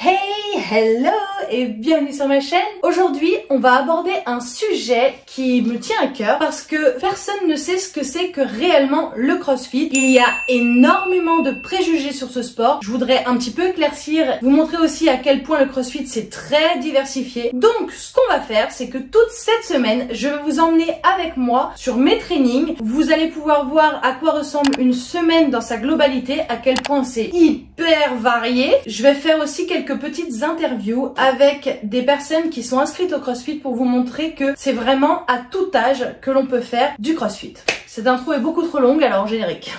Hello et bienvenue sur ma chaîne. Aujourd'hui, on va aborder un sujet qui me tient à cœur parce que personne ne sait ce que c'est que réellement le CrossFit. Il y a énormément de préjugés sur ce sport. Je voudrais un petit peu éclaircir, vous montrer aussi à quel point le CrossFit c'est très diversifié. Donc, ce qu'on va faire, c'est que toute cette semaine, je vais vous emmener avec moi sur mes trainings. Vous allez pouvoir voir à quoi ressemble une semaine dans sa globalité, à quel point c'est hyper varié. Je vais faire aussi quelques petites interviews avec des personnes qui sont inscrites au CrossFit pour vous montrer que c'est vraiment à tout âge que l'on peut faire du CrossFit. Cette intro est beaucoup trop longue, alors générique.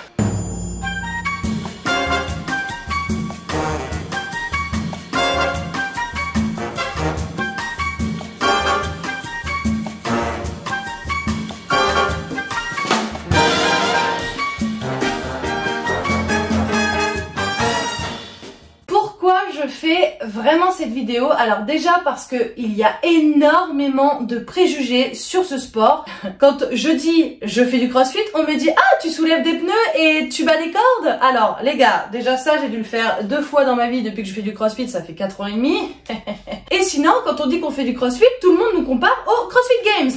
Je fais vraiment cette vidéo, alors déjà parce que il y a énormément de préjugés sur ce sport. Quand je dis je fais du CrossFit, on me dit ah tu soulèves des pneus et tu bats des cordes. Alors les gars, déjà ça j'ai dû le faire 2 fois dans ma vie depuis que je fais du CrossFit, ça fait 4 ans et demi. Et sinon quand on dit qu'on fait du CrossFit, tout le monde nous compare au CrossFit Games.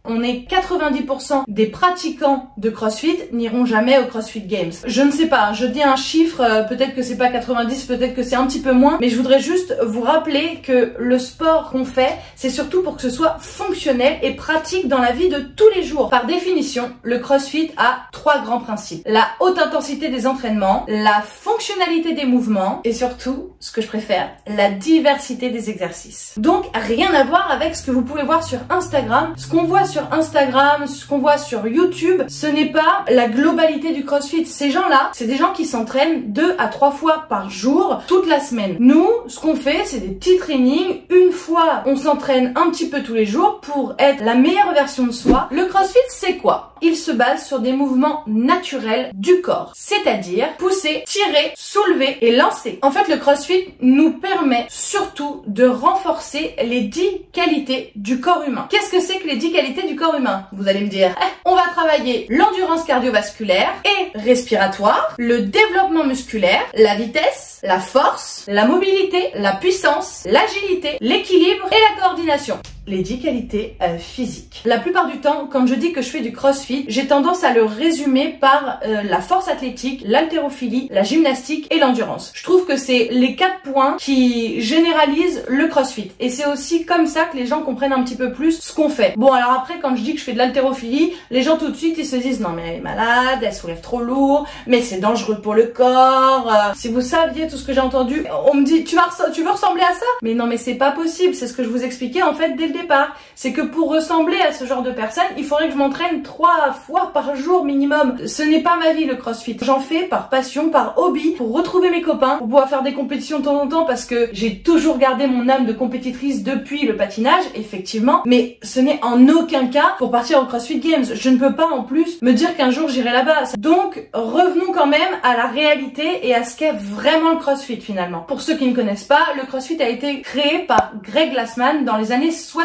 On est 90% des pratiquants de CrossFit n'iront jamais au CrossFit Games. Je ne sais pas, je dis un chiffre, peut-être que c'est pas 90, peut-être que c'est un petit peu moins, mais je voudrais juste vous rappeler que le sport qu'on fait, c'est surtout pour que ce soit fonctionnel et pratique dans la vie de tous les jours. Par définition, le CrossFit a 3 grands principes. La haute intensité des entraînements, la fonctionnalité des mouvements et surtout, ce que je préfère, la diversité des exercices. Donc, rien à voir avec ce que vous pouvez voir sur Instagram. Ce qu'on voit sur Instagram, ce qu'on voit sur YouTube, ce n'est pas la globalité du CrossFit. Ces gens-là, c'est des gens qui s'entraînent 2 à 3 fois par jour, toute la semaine. Nous, ce qu'on fait, c'est des petits trainings. Une fois, on s'entraîne un petit peu tous les jours pour être la meilleure version de soi. Le CrossFit, c'est quoi? Il se base sur des mouvements naturels du corps, c'est-à-dire pousser, tirer, soulever et lancer. En fait, le CrossFit nous permet surtout de renforcer les 10 qualités du corps humain. Qu'est-ce que c'est que les 10 qualités du corps humain? Vous allez me dire, on va travailler l'endurance cardiovasculaire et respiratoire, le développement musculaire, la vitesse, la force, la mobilité, la puissance, l'agilité, l'équilibre et la coordination. Les 10 qualités physiques. La plupart du temps, quand je dis que je fais du CrossFit, j'ai tendance à le résumer par la force athlétique, l'haltérophilie, la gymnastique et l'endurance. Je trouve que c'est les 4 points qui généralisent le CrossFit. Et c'est aussi comme ça que les gens comprennent un petit peu plus ce qu'on fait. Bon, alors après, quand je dis que je fais de l'haltérophilie, les gens tout de suite, ils se disent non mais elle est malade, elle soulève trop lourd, mais c'est dangereux pour le corps. Si vous saviez tout ce que j'ai entendu, on me dit tu veux ressembler à ça? Mais non mais c'est pas possible, c'est ce que je vous expliquais en fait dès le départ, c'est que pour ressembler à ce genre de personne, il faudrait que je m'entraîne 3 fois par jour minimum. Ce n'est pas ma vie le CrossFit. J'en fais par passion, par hobby, pour retrouver mes copains, pour pouvoir faire des compétitions de temps en temps parce que j'ai toujours gardé mon âme de compétitrice depuis le patinage, effectivement, mais ce n'est en aucun cas pour partir au CrossFit Games. Je ne peux pas en plus me dire qu'un jour j'irai là-bas. Donc revenons quand même à la réalité et à ce qu'est vraiment le CrossFit finalement. Pour ceux qui ne connaissent pas, le CrossFit a été créé par Greg Glassman dans les années 70.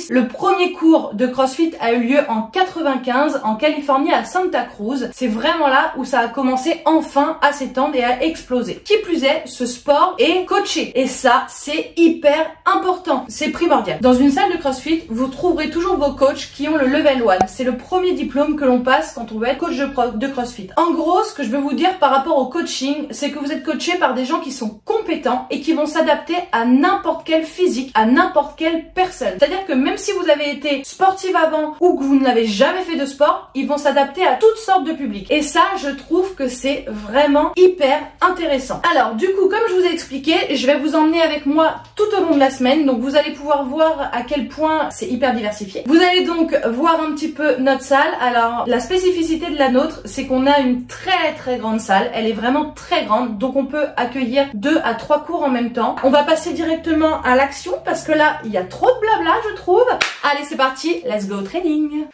Le premier cours de CrossFit a eu lieu en 95 en Californie à Santa Cruz. C'est vraiment là où ça a commencé enfin à s'étendre et à exploser. Qui plus est, ce sport est coaché. Et ça, c'est hyper important. C'est primordial. Dans une salle de CrossFit, vous trouverez toujours vos coachs qui ont le level 1. C'est le premier diplôme que l'on passe quand on veut être coach de CrossFit. En gros, ce que je veux vous dire par rapport au coaching, c'est que vous êtes coaché par des gens qui sont compétents et qui vont s'adapter à n'importe quel physique, à n'importe quelle personne. C'est-à-dire que même si vous avez été sportive avant ou que vous n'avez jamais fait de sport, ils vont s'adapter à toutes sortes de publics. Et ça, je trouve que c'est vraiment hyper intéressant. Alors, du coup, comme je vous ai expliqué, je vais vous emmener avec moi tout au long de la semaine. Donc, vous allez pouvoir voir à quel point c'est hyper diversifié. Vous allez donc voir un petit peu notre salle. Alors, la spécificité de la nôtre, c'est qu'on a une très grande salle. Elle est vraiment très grande. Donc, on peut accueillir 2 à 3 cours en même temps. On va passer directement à l'action parce que là, il y a trop de blabla, je trouve. Allez, c'est parti, let's go training.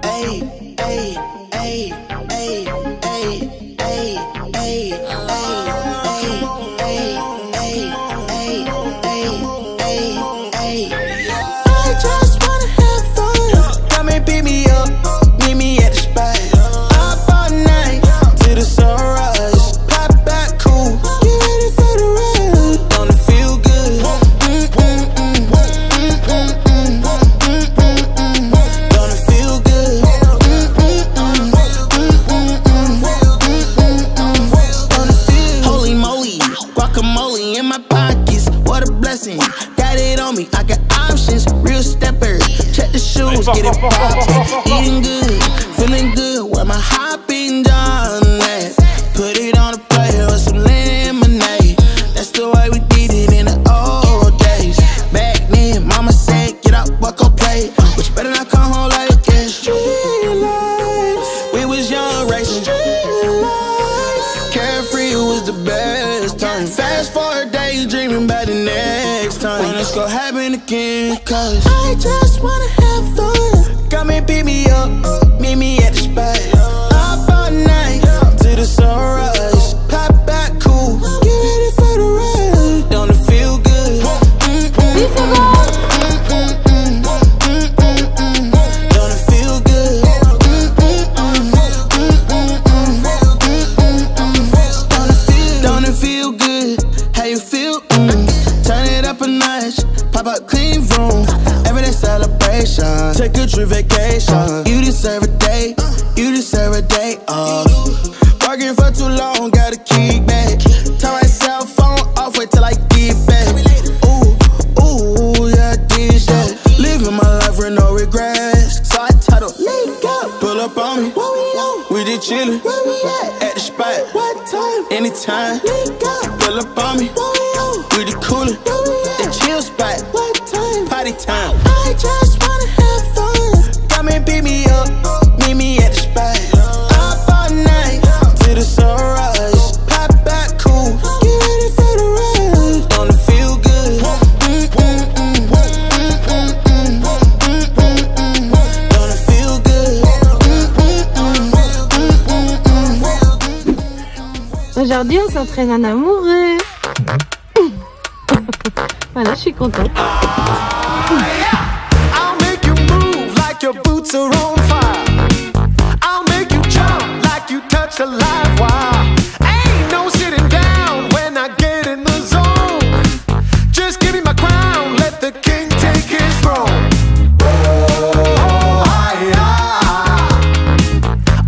Hey, hey, hey, hey, hey, hey, hey, I just wanna have fun. Come and pick me up, meet me at the spot. Up all night till the sunrise. Tyson. Got it on me, I got options, real stepper. Check the shoes, get it poppin'. Eating good, feeling good, where my hopping done at. Put it on a plate with some lemonade. That's the way we did it in the old days. Back then, mama said, get up, walk on play. But you better not come home like that. Street life, we was young racing. Street life, carefree was the best time. Fast forward days, dreaming about the next time. When it's gonna happen again, cause I just wanna have fun. Come and pick me up, meet me at the spot. Up all night, to the sunrise. Pop back cool, get ready for the ride. Don't it feel good? Don't it feel good? Don't it feel good? How you feel? Turn it up a notch, pop up clean room. Everyday celebration, take a trip vacation. You deserve a day, you deserve a day off. Working for too long, gotta kick back. Turn my cell phone off, wait till I get back. Ooh, ooh, yeah, I did that. Living my life with no regrets. So I title, link up, pull up on me. We did chillin', at the spot. What time? Anytime, link up, pull up on me. We the coolin', the chill spot. What time? Party time. I just wanna have fun. Come and pick me up, meet me at the spot. Up all night, to the sunrise. Pop back cool, get ready for the ride. Don't it feel good? Don't it feel good? Aujourd'hui, on s'entraîne en amoureux. Voilà, je suis contente. I'll make you move like your boots are on fire. I'll make you jump like you touch a live wire. Ain't no sitting down when I get in the zone. Just give me my crown, let the king take his throne. Oh,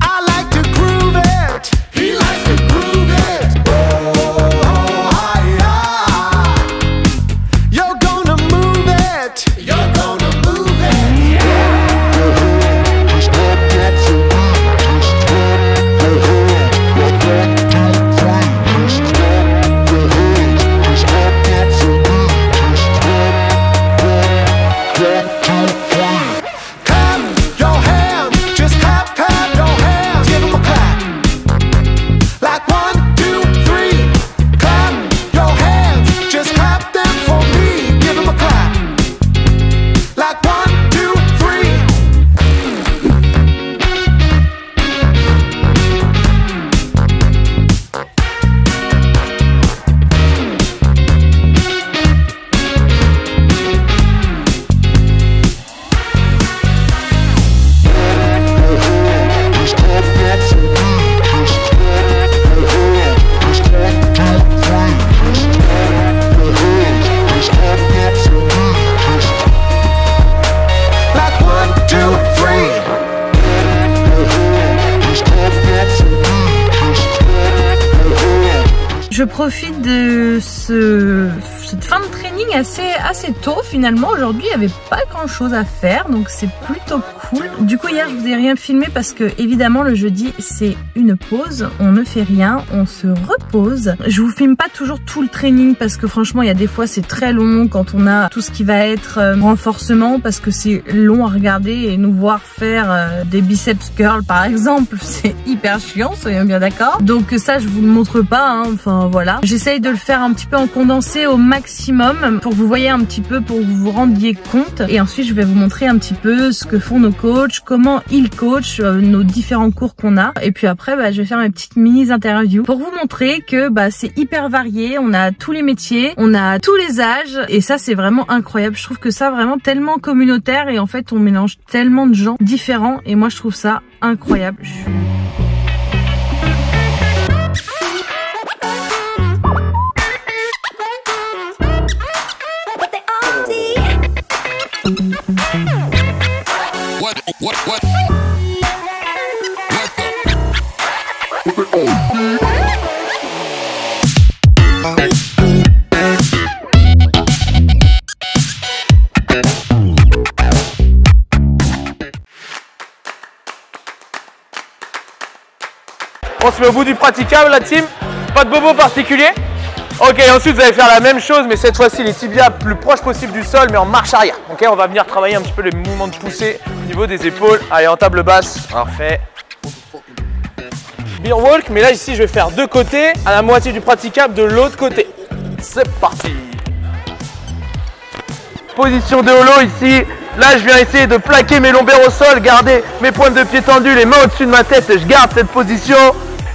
I like to groove it. He likes to groove it. You're gonna move it. You're gonna move it. Clap your hands, just clap, clap your hands. Give 'em a clap. Like 1, 2, 3. Clap your hands, just clap them for me. Give 'em a clap. Like 1, 2, 3. Like 1, 2, 3. Je profite de cette fin de training assez tôt finalement. Aujourd'hui il n'y avait pas grand chose à faire, donc c'est plutôt cool. Du coup hier je vous ai rien filmé parce que évidemment le jeudi c'est une pause, on ne fait rien, on se repose. Je vous filme pas toujours tout le training parce que franchement il y a des fois c'est très long quand on a tout ce qui va être renforcement, parce que c'est long à regarder et nous voir faire des biceps curls par exemple, c'est hyper chiant, soyons bien d'accord. Donc ça je vous le montre pas, hein. Enfin voilà, j'essaye de le faire un petit peu en condensé au maximum pour que vous voyez un petit peu, pour que vous vous rendiez compte. Et ensuite je vais vous montrer un petit peu ce que font nos coachs, comment ils coachent, nos différents cours qu'on a. Et puis après je vais faire mes petites mini interviews pour vous montrer que c'est hyper varié, on a tous les métiers, on a tous les âges, et ça c'est vraiment incroyable. Je trouve que ça vraiment tellement communautaire, et en fait on mélange tellement de gens différents, et moi je trouve ça incroyable. What? se met au bout du praticable, la team. Pas de bobo particulier. Ok, ensuite vous allez faire la même chose, mais cette fois-ci les tibias plus proches possible du sol, mais en marche arrière. Ok, on va venir travailler un petit peu les mouvements de poussée au niveau des épaules. Allez, en table basse. Parfait. Beer walk, mais là ici je vais faire deux côtés, à la moitié du praticable de l'autre côté. C'est parti. Position de holo ici. Là je viens essayer de plaquer mes lombaires au sol, garder mes pointes de pied tendues, les mains au-dessus de ma tête et je garde cette position.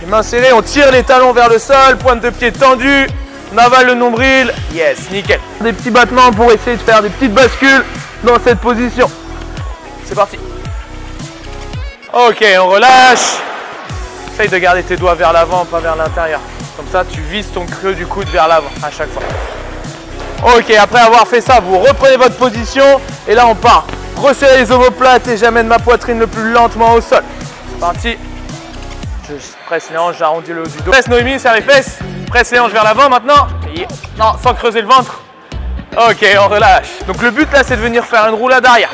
Les mains serrées, on tire les talons vers le sol, pointe de pied tendue, on avale le nombril. Yes, nickel. Des petits battements pour essayer de faire des petites bascules dans cette position. C'est parti. Ok, on relâche. Essaye de garder tes doigts vers l'avant, pas vers l'intérieur. Comme ça, tu vises ton creux du coude vers l'avant à chaque fois. Ok, après avoir fait ça, vous reprenez votre position et là on part. Resserrez les omoplates et j'amène ma poitrine le plus lentement au sol. C'est parti. Je presse les hanches, j'arrondis le haut du dos. Presse Noémie, serre les fesses. Presse les hanches vers l'avant maintenant. Non, sans creuser le ventre. Ok, on relâche. Donc le but là, c'est de venir faire une roulade arrière.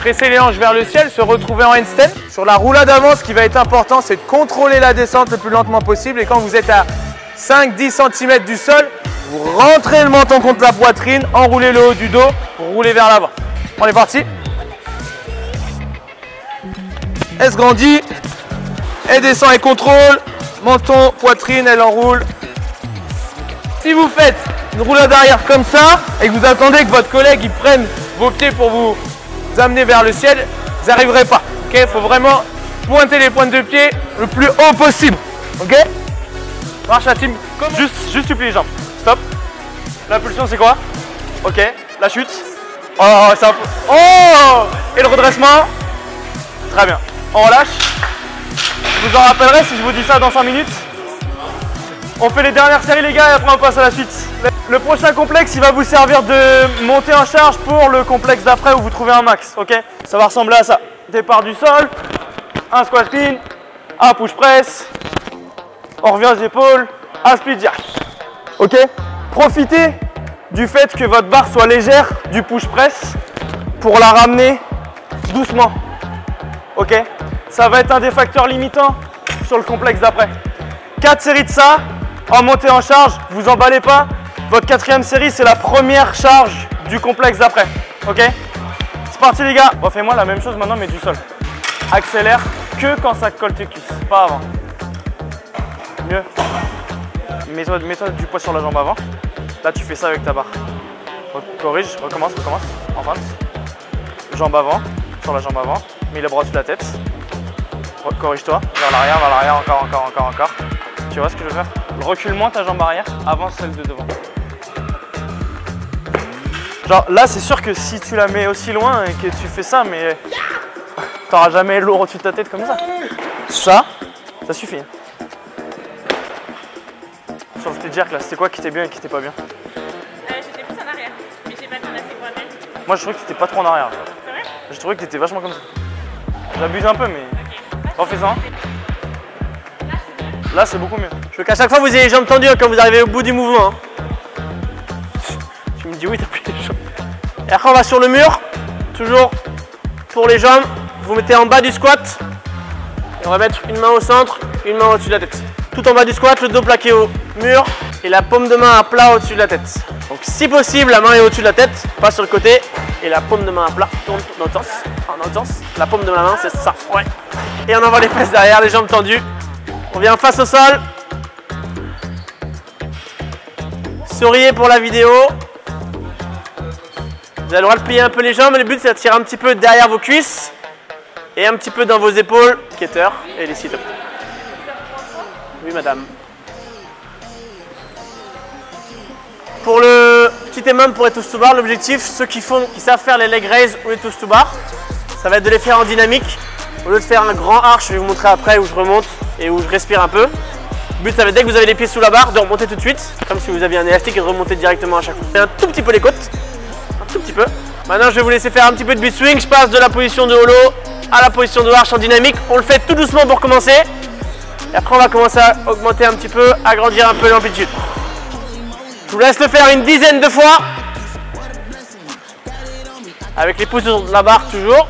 Presser les hanches vers le ciel, se retrouver en handstand. Sur la roulade avant, ce qui va être important, c'est de contrôler la descente le plus lentement possible. Et quand vous êtes à 5-10 cm du sol, vous rentrez le menton contre la poitrine, enroulez le haut du dos pour rouler vers l'avant. On est parti. Elle se grandit, elle descend et contrôle. Menton, poitrine, elle enroule. Si vous faites une roulade arrière comme ça et que vous attendez que votre collègue il prenne vos pieds pour vous amener vers le ciel, vous n'arriverez pas. Ok, il faut vraiment pointer les pointes de pied le plus haut possible. Ok, marche la team. Juste tu plies les jambes. Stop. L'impulsion c'est quoi? Ok, la chute. Oh, ça... Oh, et le redressement. Très bien. On relâche. Je vous en rappellerai si je vous dis ça dans 5 minutes. On fait les dernières séries les gars et après on passe à la suite. Le prochain complexe il va vous servir de montée en charge pour le complexe d'après où vous trouvez un max. Ok, ça va ressembler à ça. Départ du sol, un squat clean, un push press, on revient aux épaules, un split jerk. Ok, profitez du fait que votre barre soit légère du push press pour la ramener doucement. Ok, ça va être un des facteurs limitants sur le complexe d'après. 4 séries de ça, en montée en charge, vous emballez pas. Votre 4e série, c'est la première charge du complexe d'après. Ok, c'est parti les gars. Refais-moi la même chose maintenant mais du sol. Accélère que quand ça colle tes cuisses, pas avant. Mieux. Mets-toi du poids sur la jambe avant. Là tu fais ça avec ta barre. Corrige, recommence, en face. Jambe avant, sur la jambe avant. Mets les bras sur la tête. Corrige-toi, vers l'arrière, encore. Tu vois ce que je veux faire? Recule moins ta jambe arrière, avance celle de devant. Genre là c'est sûr que si tu la mets aussi loin et que tu fais ça, mais t'auras jamais lourd au-dessus de ta tête comme ça. Ça suffit. Sur le split jerk là, c'était quoi qui était bien et qui était pas bien? J'étais plus en arrière, mais j'ai pas assez quoi même. Moi je trouvais que t'étais pas trop en arrière. C'est vrai? Je trouvais que t'étais vachement comme ça. J'abuse un peu mais... Refais ça. Là c'est beaucoup mieux. Je veux qu'à chaque fois vous ayez les jambes tendues quand vous arrivez au bout du mouvement. Tu me dis oui, t'as plus les jambes. Et après on va sur le mur. Toujours pour les jambes. Vous mettez en bas du squat. Et on va mettre une main au centre, une main au-dessus de la tête. Tout en bas du squat, le dos plaqué au mur et la paume de main à plat au-dessus de la tête. Donc si possible, la main est au-dessus de la tête, pas sur le côté. Et la paume de main à plat tourne dans l'autre sens. En l'autre sens. La paume de ma main, c'est ça. Ouais. Et on envoie les fesses derrière, les jambes tendues. On vient face au sol. Souriez pour la vidéo. Vous avez le droit de plier un peu les jambes. Le but c'est de tirer un petit peu derrière vos cuisses et un petit peu dans vos épaules. Skater et les sit-ups. Oui madame. Pour le petit EMOM pour les touches to bar, l'objectif, ceux qui savent faire les leg raise ou les touches to bar, ça va être de les faire en dynamique. Au lieu de faire un grand arch, je vais vous montrer après où je remonte et où je respire un peu. Le but, ça va être dès que vous avez les pieds sous la barre, de remonter tout de suite, comme si vous aviez un élastique et de remonter directement à chaque fois. Et un tout petit peu les côtes, un tout petit peu. Maintenant, je vais vous laisser faire un petit peu de beat swing. Je passe de la position de holo à la position de arch en dynamique. On le fait tout doucement pour commencer. Et après, on va commencer à augmenter un petit peu, agrandir un peu l'amplitude. Je vous laisse le faire une dizaine de fois. Avec les pouces sur la barre toujours.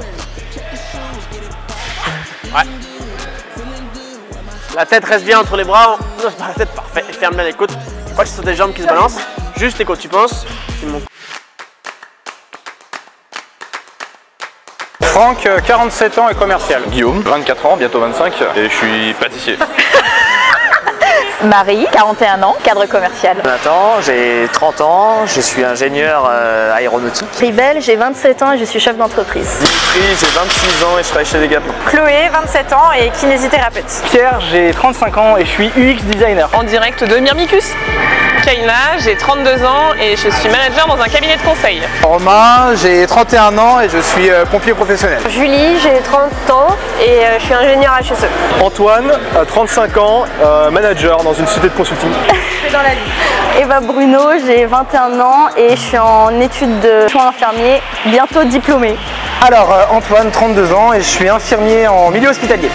Ouais. La tête reste bien entre les bras. Non, c'est pas la tête, parfait. Et ferme bien les côtes. Pas que ce sont des jambes qui se balancent. Juste les côtes, tu penses. Franck, 47 ans et commercial. Guillaume, 24 ans, bientôt 25, et je suis pâtissier. Marie, 41 ans, cadre commercial. Nathan, j'ai 30 ans, je suis ingénieur aéronautique. Ribelle, j'ai 27 ans et je suis chef d'entreprise. Dimitri, j'ai 26 ans et je travaille chez Decathlon. Chloé, 27 ans et kinésithérapeute. Pierre, j'ai 35 ans et je suis UX designer. En direct de Myrmicus. Kayla, j'ai 32 ans et je suis manager dans un cabinet de conseil. Romain, j'ai 31 ans et je suis pompier professionnel. Julie, j'ai 30 ans et je suis ingénieur HSE. Antoine, 35 ans, manager dans une société de consulting. Dans la vie. Eva Bruno, j'ai 21 ans et je suis en études de soins infirmiers, bientôt diplômée. Alors Antoine, 32 ans et je suis infirmier en milieu hospitalier.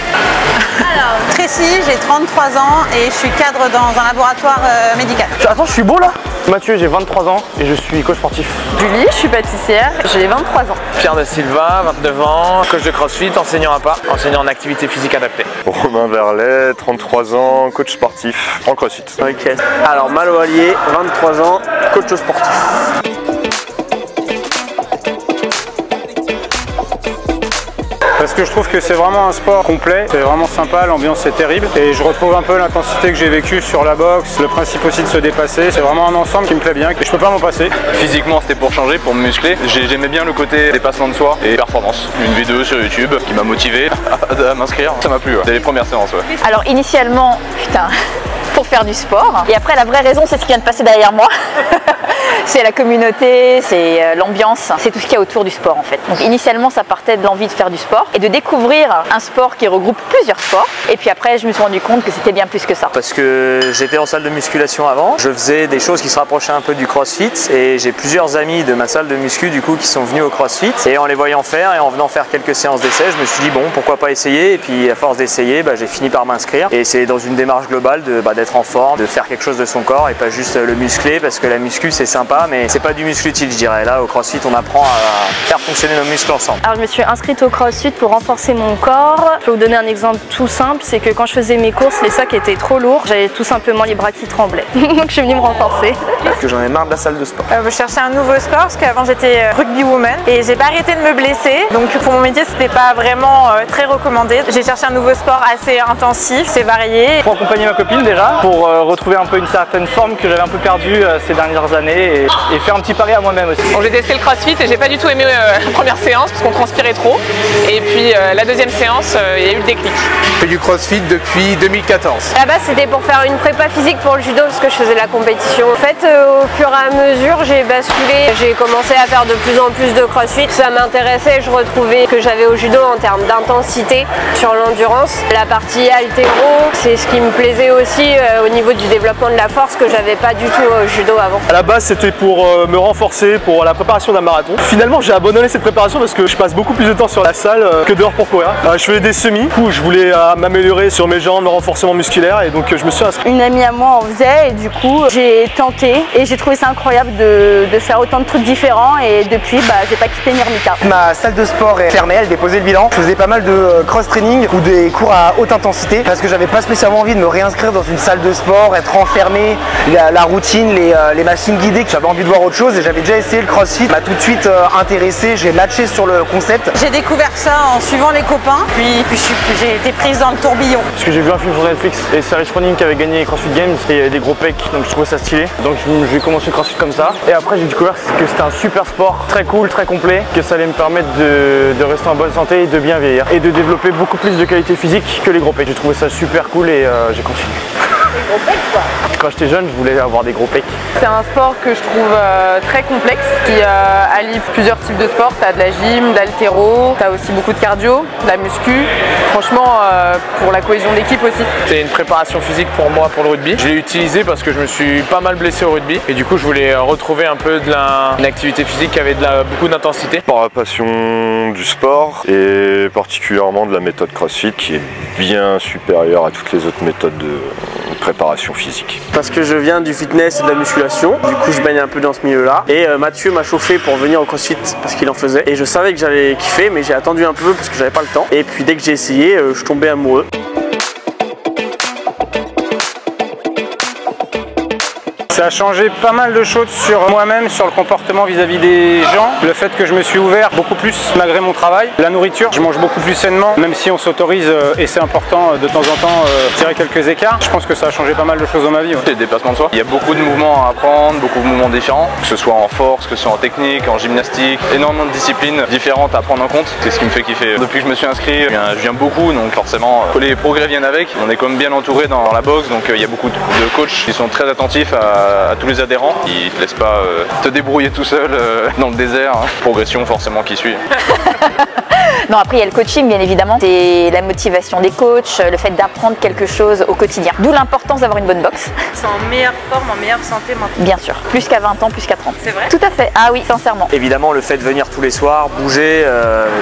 Alors, Tracy, j'ai 33 ans et je suis cadre dans un laboratoire médical. Attends, je suis beau là? Mathieu, j'ai 23 ans et je suis coach sportif. Julie, je suis pâtissière, j'ai 23 ans. Pierre da Silva, 29 ans, coach de crossfit, enseignant à pas, enseignant en activité physique adaptée. Romain Verlet, 33 ans, coach sportif en crossfit. Ok. Alors Malo Allier, 23 ans, coach sportif. Parce que je trouve que c'est vraiment un sport complet, c'est vraiment sympa, l'ambiance est terrible et je retrouve un peu l'intensité que j'ai vécue sur la boxe, le principe aussi de se dépasser, c'est vraiment un ensemble qui me plaît bien et je peux pas m'en passer. Physiquement c'était pour changer, pour me muscler. J'aimais bien le côté dépassement de soi et performance. Une vidéo sur YouTube qui m'a motivé à m'inscrire, ça m'a plu, dès les premières séances. Ouais. Alors initialement, pour faire du sport. Et après la vraie raison c'est ce qui vient de passer derrière moi. C'est la communauté, c'est l'ambiance, c'est tout ce qu'il y a autour du sport en fait. Donc initialement ça partait de l'envie de faire du sport et de découvrir un sport qui regroupe plusieurs sports. Et puis après je me suis rendu compte que c'était bien plus que ça. Parce que j'étais en salle de musculation avant, je faisais des choses qui se rapprochaient un peu du crossfit et j'ai plusieurs amis de ma salle de muscu du coup qui sont venus au crossfit et en les voyant faire et en venant faire quelques séances d'essai, je me suis dit bon pourquoi pas essayer et puis à force d'essayer j'ai fini par m'inscrire et c'est dans une démarche globale d'être en forme, de faire quelque chose de son corps et pas juste le muscler parce que la muscu c'est sympa mais c'est pas du muscle utile je dirais. Là au crossfit on apprend à faire fonctionner nos muscles ensemble. Alors je me suis inscrite au crossfit pour renforcer mon corps. Je peux vous donner un exemple tout simple, c'est que quand je faisais mes courses les sacs étaient trop lourds, j'avais tout simplement les bras qui tremblaient. Donc je suis venue me renforcer. Parce que j'en ai marre de la salle de sport. Je cherchais un nouveau sport parce qu'avant j'étais rugby woman et j'ai pas arrêté de me blesser. Donc pour mon métier c'était pas vraiment très recommandé. J'ai cherché un nouveau sport assez intensif, c'est varié. Pour accompagner ma copine déjà, pour retrouver un peu une certaine forme que j'avais un peu perdue ces dernières années et faire un petit pari à moi-même aussi. Bon, j'ai testé le crossfit et j'ai pas du tout aimé la première séance parce qu'on transpirait trop. Et puis la deuxième séance, il y a eu le déclic. Je fais du crossfit depuis 2014. À la base c'était pour faire une prépa physique pour le judo parce que je faisais la compétition. En fait au fur et à mesure j'ai basculé, j'ai commencé à faire de plus en plus de crossfit. Ça m'intéressait, je retrouvais que j'avais au judo en termes d'intensité sur l'endurance. La partie haltéro, c'est ce qui me plaisait aussi au niveau du développement de la force que j'avais pas du tout au judo avant. À la base c'était pour me renforcer pour la préparation d'un marathon. Finalement j'ai abandonné cette préparation parce que je passe beaucoup plus de temps sur la salle que dehors pour courir. Je faisais des semis, du coup je voulais m'améliorer sur mes jambes, le renforcement musculaire et donc je me suis inscrit. Une amie à moi en faisait et du coup j'ai tenté et j'ai trouvé ça incroyable de faire autant de trucs différents et depuis j'ai pas quitté Myrmica. Ma salle de sport est fermée, elle déposait le bilan. Je faisais pas mal de cross-training ou des cours à haute intensité parce que j'avais pas spécialement envie de me réinscrire dans une salle de sport, être enfermé, la routine, les machines guidées, que j'avais envie de voir autre chose et j'avais déjà essayé le crossfit, m'a tout de suite intéressé, j'ai matché sur le concept. J'ai découvert ça en suivant les copains, puis j'ai été prise dans le tourbillon. Parce que j'ai vu un film sur Netflix et c'est Rich Froning qui avait gagné les CrossFit Games et il y avait des gros pecs donc je trouvais ça stylé. Donc j'ai commencé le CrossFit comme ça et après j'ai découvert que c'était un super sport, très cool, très complet, que ça allait me permettre de rester en bonne santé et de bien vieillir et de développer beaucoup plus de qualité physique que les gros pecs. J'ai trouvé ça super cool et j'ai continué. Gros pecs quoi. Quand j'étais jeune, je voulais avoir des gros pecs. C'est un sport que je trouve très complexe qui allie plusieurs types de sports. Tu as de la gym, de l'haltéro, tu as aussi beaucoup de cardio, de la muscu. Franchement, pour la cohésion d'équipe aussi. C'est une préparation physique pour moi pour le rugby. Je l'ai utilisé parce que je me suis pas mal blessé au rugby et du coup je voulais retrouver un peu une activité physique qui avait beaucoup d'intensité. Par la passion du sport et particulièrement de la méthode CrossFit qui est bien supérieure à toutes les autres méthodes de préparation physique. Parce que je viens du fitness et de la musculation, du coup je baigne un peu dans ce milieu-là. Et Mathieu m'a chauffé pour venir au CrossFit parce qu'il en faisait. Et je savais que j'allais kiffer, mais j'ai attendu un peu parce que j'avais pas le temps. Et puis dès que j'ai essayé, je tombais amoureux. Ça a changé pas mal de choses sur moi-même, sur le comportement vis-à-vis des gens. Le fait que je me suis ouvert beaucoup plus malgré mon travail. La nourriture, je mange beaucoup plus sainement, même si on s'autorise, et c'est important de temps en temps, tirer quelques écarts. Je pense que ça a changé pas mal de choses dans ma vie. Ouais. C'est le dépassement de soi. Il y a beaucoup de mouvements à apprendre, beaucoup de mouvements différents, que ce soit en force, que ce soit en technique, en gymnastique, énormément de disciplines différentes à prendre en compte. C'est ce qui me fait kiffer. Depuis que je me suis inscrit, je viens beaucoup, donc forcément, les progrès viennent avec. On est quand même bien entouré dans la boxe, donc il y a beaucoup de coachs qui sont très attentifs à tous les adhérents. Ils ne te laissent pas te débrouiller tout seul dans le désert. Hein. Progression forcément qui suit. Non, après il y a le coaching bien évidemment, c'est la motivation des coachs, le fait d'apprendre quelque chose au quotidien. D'où l'importance d'avoir une bonne boxe. C'est en meilleure forme, en meilleure santé maintenant. Bien sûr, plus qu'à 20 ans, plus qu'à 30. C'est vrai? Tout à fait, ah oui, sincèrement. Évidemment, le fait de venir tous les soirs, bouger,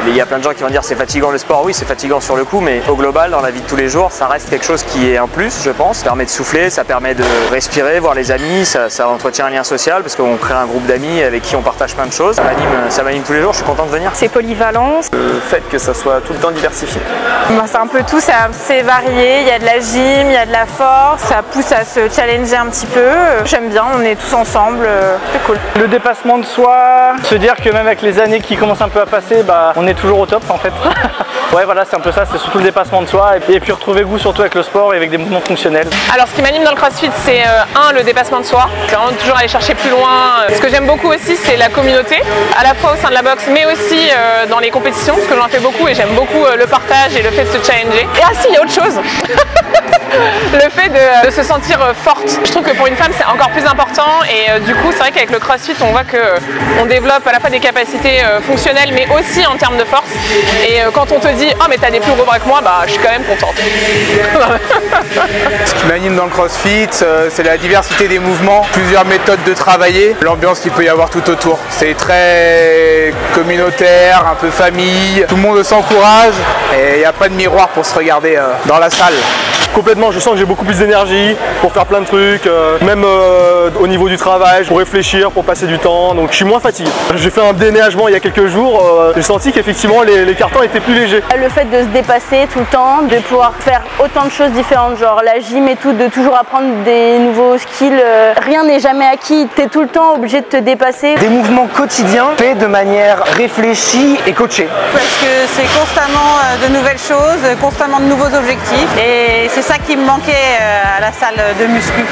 il y a plein de gens qui vont dire c'est fatigant le sport. Oui, c'est fatigant sur le coup, mais au global, dans la vie de tous les jours, ça reste quelque chose qui est un plus, je pense. Ça permet de souffler, ça permet de respirer, voir les amis, ça entretient un lien social parce qu'on crée un groupe d'amis avec qui on partage plein de choses. Ça m'anime tous les jours, je suis content de venir. C'est polyvalent. Le fait que ça soit tout le temps diversifié. C'est un peu tout, c'est assez varié, il y a de la gym, il y a de la force, ça pousse à se challenger un petit peu. J'aime bien, on est tous ensemble, c'est cool. Le dépassement de soi, se dire que même avec les années qui commencent un peu à passer, on est toujours au top en fait. Ouais voilà, c'est un peu ça, c'est surtout le dépassement de soi et puis retrouver goût surtout avec le sport et avec des mouvements fonctionnels. Alors ce qui m'anime dans le CrossFit, c'est le dépassement de soi, c'est vraiment toujours aller chercher plus loin. Ce que j'aime beaucoup aussi, c'est la communauté, à la fois au sein de la boxe, mais aussi dans les compétitions, parce que j'en fais beaucoup et j'aime beaucoup le partage et le fait de se challenger. Et ah si, il y a autre chose. Le fait de se sentir forte. Je trouve que pour une femme c'est encore plus important et du coup c'est vrai qu'avec le CrossFit on voit qu'on développe à la fois des capacités fonctionnelles mais aussi en termes de force et quand on te dit oh mais t'as des plus gros bras que moi, je suis quand même contente. Ce qui m'anime dans le CrossFit c'est la diversité des mouvements, plusieurs méthodes de travailler, l'ambiance qu'il peut y avoir tout autour. C'est très communautaire, un peu famille, tout le monde s'encourage et il n'y a pas de miroir pour se regarder dans la salle. Complètement, je sens que j'ai beaucoup plus d'énergie pour faire plein de trucs, même au niveau du travail, pour réfléchir, pour passer du temps, donc je suis moins fatigué. J'ai fait un déménagement il y a quelques jours, j'ai senti qu'effectivement les cartons étaient plus légers. Le fait de se dépasser tout le temps, de pouvoir faire autant de choses différentes, genre la gym et tout, de toujours apprendre des nouveaux skills, rien n'est jamais acquis, tu es tout le temps obligé de te dépasser. Des mouvements quotidiens faits de manière réfléchie et coachée. Parce que c'est constamment de nouvelles choses, constamment de nouveaux objectifs et c'est ça qui me manquait à la salle de muscu.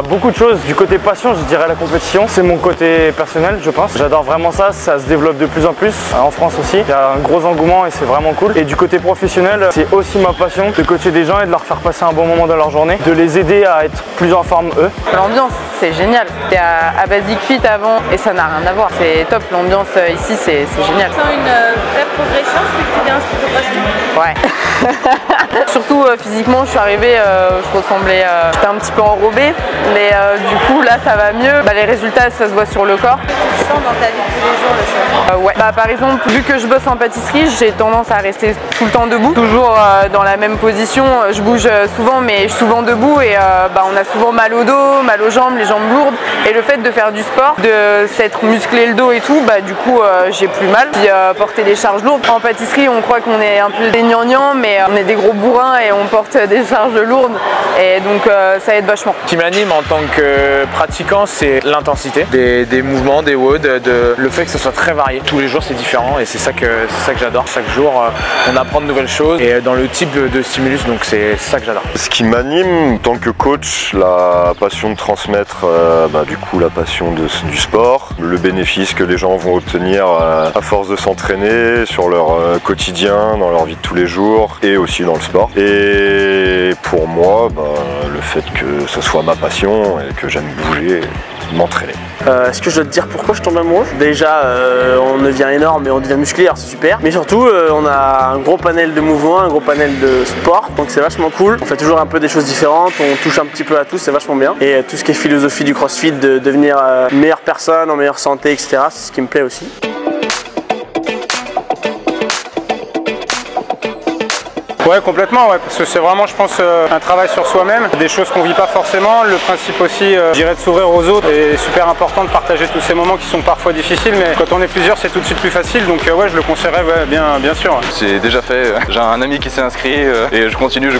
Beaucoup de choses. Du côté passion, je dirais la compétition. C'est mon côté personnel, je pense. J'adore vraiment ça, ça se développe de plus en plus. En France aussi, il y a un gros engouement et c'est vraiment cool. Et du côté professionnel, c'est aussi ma passion de coacher des gens et de leur faire passer un bon moment dans leur journée, de les aider à être plus en forme eux. L'ambiance, c'est génial. T'es à Basic Fit avant et ça n'a rien à voir. C'est top, l'ambiance ici, c'est génial. Tu sens une vraie progression depuis que tu t'es inscrit au CrossFit? Ouais. Surtout physiquement, je suis arrivée, je ressemblais, j'étais un petit peu enrobée, mais du coup là ça va mieux. Les résultats ça se voit sur le corps. Tu sens dans ta vie de tous les jours le changement? Ouais. Par exemple, vu que je bosse en pâtisserie, j'ai tendance à rester tout le temps debout, toujours dans la même position. Je bouge souvent, mais je suis souvent debout et on a souvent mal au dos, mal aux jambes, les jambes lourdes. Et le fait de faire du sport, de s'être musclé le dos et tout, du coup j'ai plus mal. Puis porter des charges lourdes. En pâtisserie, on croit qu'on est un peu des gnangnans, mais on est des gros bourrins et on porte des charges lourdes. Et donc ça aide vachement. Ce qui m'anime en tant que pratiquant, c'est l'intensité des mouvements, des WOD, le fait que ce soit très varié. Tous les jours c'est différent et c'est ça que j'adore. Chaque jour on apprend de nouvelles choses et dans le type de stimulus, donc c'est ça que j'adore. Ce qui m'anime en tant que coach, la passion de transmettre du coup la passion du sport, le bénéfice que les gens vont obtenir à force de s'entraîner sur leur quotidien, dans leur vie de tous les jours et aussi dans le sport. Et pour moi, le fait que ce soit ma passion et que j'aime bouger, m'entraîner. Est-ce que je dois te dire pourquoi je tombe amoureux? Déjà, on devient énorme et on devient musclé, alors c'est super. Mais surtout, on a un gros panel de mouvements, un gros panel de sport, donc c'est vachement cool. On fait toujours un peu des choses différentes, on touche un petit peu à tout, c'est vachement bien. Et tout ce qui est philosophie du CrossFit, de devenir une meilleure personne, en meilleure santé, etc., c'est ce qui me plaît aussi. Ouais, complètement, ouais, parce que c'est vraiment, je pense, un travail sur soi-même, des choses qu'on vit pas forcément. Le principe aussi, je dirais, de s'ouvrir aux autres est super important, de partager tous ces moments qui sont parfois difficiles, mais quand on est plusieurs, c'est tout de suite plus facile, donc ouais, je le conseillerais, ouais, bien sûr. C'est déjà fait, j'ai un ami qui s'est inscrit et je continue.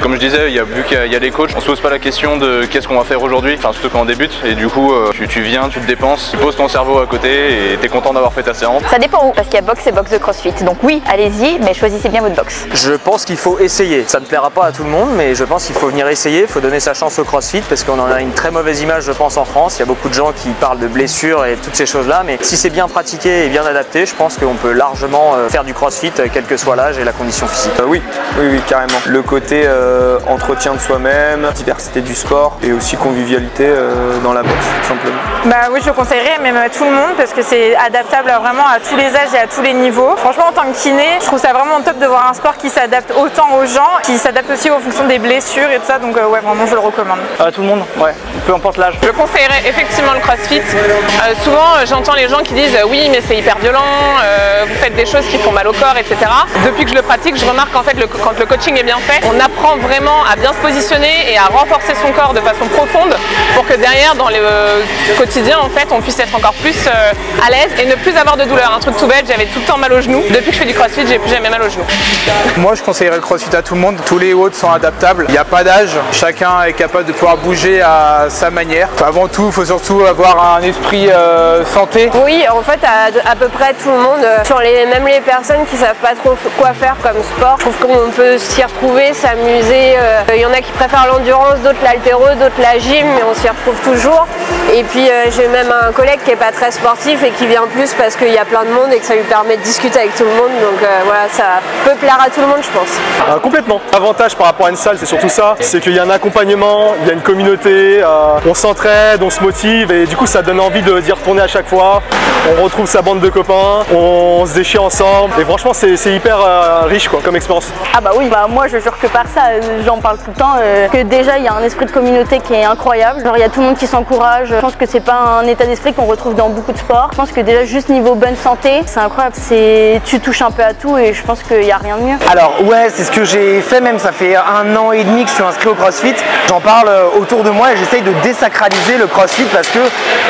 Comme je disais, vu qu'il y a les coachs, on se pose pas la question de qu'est-ce qu'on va faire aujourd'hui, enfin surtout quand on débute, et du coup, tu viens, tu te dépenses, tu poses ton cerveau à côté et t'es content d'avoir fait ta séance. Ça dépend où, parce qu'il y a box et box de CrossFit, donc oui, allez-y, mais choisissez bien votre box. Je pense qu'il faut essayer. Ça ne plaira pas à tout le monde, mais je pense qu'il faut venir essayer, il faut donner sa chance au CrossFit, parce qu'on en a une très mauvaise image, je pense, en France. Il y a beaucoup de gens qui parlent de blessures et toutes ces choses-là, mais si c'est bien pratiqué et bien adapté, je pense qu'on peut largement faire du CrossFit, quel que soit l'âge et la condition physique. Oui, carrément. Le côté entretien de soi-même, diversité du sport et aussi convivialité dans la boxe, tout simplement. Bah oui, je le conseillerais même à tout le monde parce que c'est adaptable vraiment à tous les âges et à tous les niveaux. Franchement, en tant que kiné, je trouve ça vraiment top de voir un sport qui s'adapte autant aux gens, qui s'adapte aussi en fonction des blessures et tout ça, donc ouais, vraiment, je le recommande. À tout le monde, ouais, peu importe l'âge. Je conseillerais effectivement le CrossFit. Souvent, j'entends les gens qui disent oui, mais c'est hyper violent, vous faites des choses qui font mal au corps, etc. Depuis que je le pratique, je remarque qu'en fait, quand le coaching est bien fait, on apprend vraiment à bien se positionner et à renforcer son corps de façon profonde pour que derrière, dans le quotidien, en fait, on puisse être encore plus à l'aise et ne plus avoir de douleur. Un truc tout bête, j'avais tout le temps mal aux genoux. Depuis que je fais du CrossFit, j'ai plus jamais mal aux genoux. Moi, je conseillerais le CrossFit à tout le monde. Tous les hôtes sont adaptables. Il n'y a pas d'âge. Chacun est capable de pouvoir bouger à sa manière. Avant tout, il faut surtout avoir un esprit santé. Oui, en fait, à peu près tout le monde, même les personnes qui savent pas trop quoi faire comme sport, je trouve qu'on peut s'y retrouver, s'amuser. Il y en a qui préfèrent l'endurance, d'autres l'haltéro, d'autres la gym, mais on s'y retrouve toujours. Et puis j'ai même un collègue qui est pas très sportif et qui vient plus parce qu'il y a plein de monde et que ça lui permet de discuter avec tout le monde. Donc voilà, ça peut plaire à tout le monde, je pense. Complètement. L'avantage par rapport à une salle, c'est surtout ça, c'est qu'il y a un accompagnement, il y a une communauté, on s'entraide, on se motive et du coup ça donne envie d'y retourner à chaque fois. On retrouve sa bande de copains, on se déchire ensemble et franchement c'est hyper riche quoi, comme expérience. Ah bah oui, moi je jure que par ça, j'en parle tout le temps, que déjà il y a un esprit de communauté qui est incroyable, genre il y a tout le monde qui s'encourage, je pense que c'est pas un état d'esprit qu'on retrouve dans beaucoup de sports, je pense que déjà juste niveau bonne santé, c'est incroyable, tu touches un peu à tout et je pense qu'il n'y a rien de mieux. Alors ouais, c'est ce que j'ai fait même, ça fait 1 an et demi que je suis inscrit au CrossFit, j'en parle autour de moi et j'essaye de désacraliser le CrossFit parce que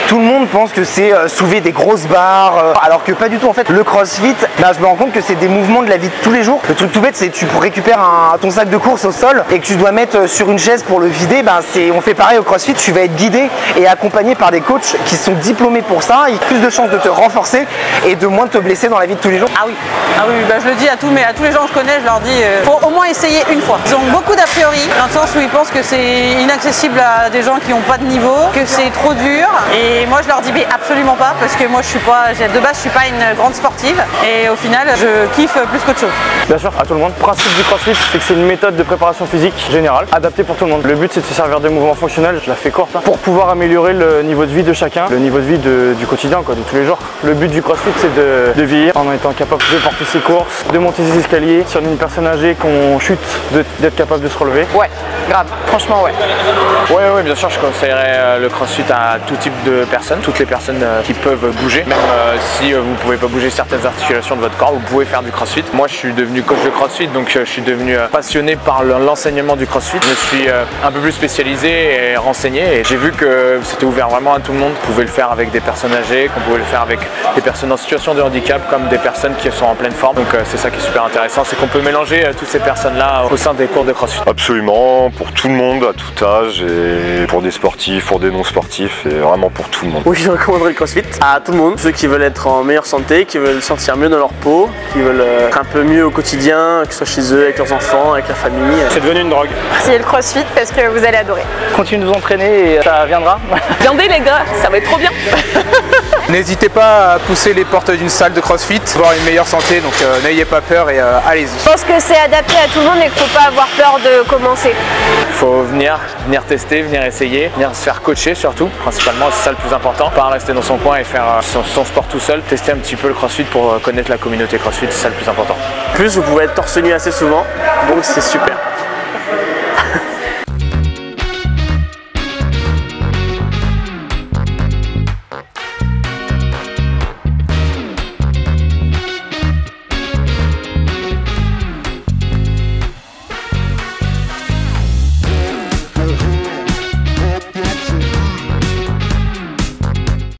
tout le monde pense que c'est soulever des grosses barres, alors que pas du tout en fait. Le CrossFit, là je me rends compte que c'est des mouvements de la vie de tous les jours. Le truc tout bête, c'est que tu récupères ton sac de course au sol et que tu dois mettre sur une chaise pour le vider, on fait pareil au CrossFit, tu vas être guidé et accompagné par des coachs qui sont diplômés pour ça, ils ont plus de chances de te renforcer et de moins te blesser dans la vie de tous les jours. Ah oui, je le dis à tous les gens que je connais, je leur dis faut au moins essayer une fois. Ils ont beaucoup d'a priori, dans le sens où ils pensent que c'est inaccessible à des gens qui n'ont pas de niveau, que c'est trop dur, et moi je leur dis mais absolument pas, parce que moi de base je suis pas une grande sportive et au final je kiffe plus qu'autre chose. Bien sûr, à tout le monde. Le principe du CrossFit, c'est que c'est une méthode de préparation physique générale, adaptée pour tout le monde. Le but, c'est de se servir des mouvements fonctionnels, je la fais courte, pour pouvoir améliorer le niveau de vie de chacun, le niveau de vie du quotidien, de tous les jours. Le but du CrossFit, c'est de vieillir en étant capable de porter ses courses, de monter ses escaliers. Si on est une personne âgée, qu'on chute, d'être capable de se relever. Ouais, grave, franchement, ouais. Ouais, bien sûr, je conseillerais le CrossFit à tout type de personnes, toutes les personnes qui peuvent bouger. Même si vous ne pouvez pas bouger certaines articulations de votre corps, vous pouvez faire du CrossFit. Moi, je suis devenu coach de CrossFit, donc je suis devenu passionné par l'enseignement du CrossFit. Je me suis un peu plus spécialisé et renseigné et j'ai vu que c'était ouvert vraiment à tout le monde. On pouvait le faire avec des personnes âgées, qu'on pouvait le faire avec des personnes en situation de handicap comme des personnes qui sont en pleine forme. Donc c'est ça qui est super intéressant, c'est qu'on peut mélanger toutes ces personnes-là au sein des cours de CrossFit. Absolument, pour tout le monde, à tout âge, et pour des sportifs, pour des non-sportifs, et vraiment pour tout le monde. Oui, je recommanderais le CrossFit à tout le monde, ceux qui veulent être en meilleure santé, qui veulent se sentir mieux dans leur peau, qui veulent être un peu mieux au quotidien, que ce soit chez eux, avec leurs enfants, avec leur famille. C'est devenu une drogue. Essayez le CrossFit parce que vous allez adorer. Continuez de vous entraîner et ça viendra. Viendez les gars, ça va être trop bien. N'hésitez pas à pousser les portes d'une salle de CrossFit, avoir une meilleure santé, donc n'ayez pas peur et allez-y. Je pense que c'est adapté à tout le monde et qu'il ne faut pas avoir peur de commencer. Il faut venir tester, venir essayer, venir se faire coacher surtout, principalement c'est ça le plus important. Pas rester dans son coin et faire son sport tout seul, tester un petit peu le CrossFit pour connaître la communauté CrossFit, c'est ça le plus important. En plus, vous pouvez être torse nu assez souvent, donc c'est super.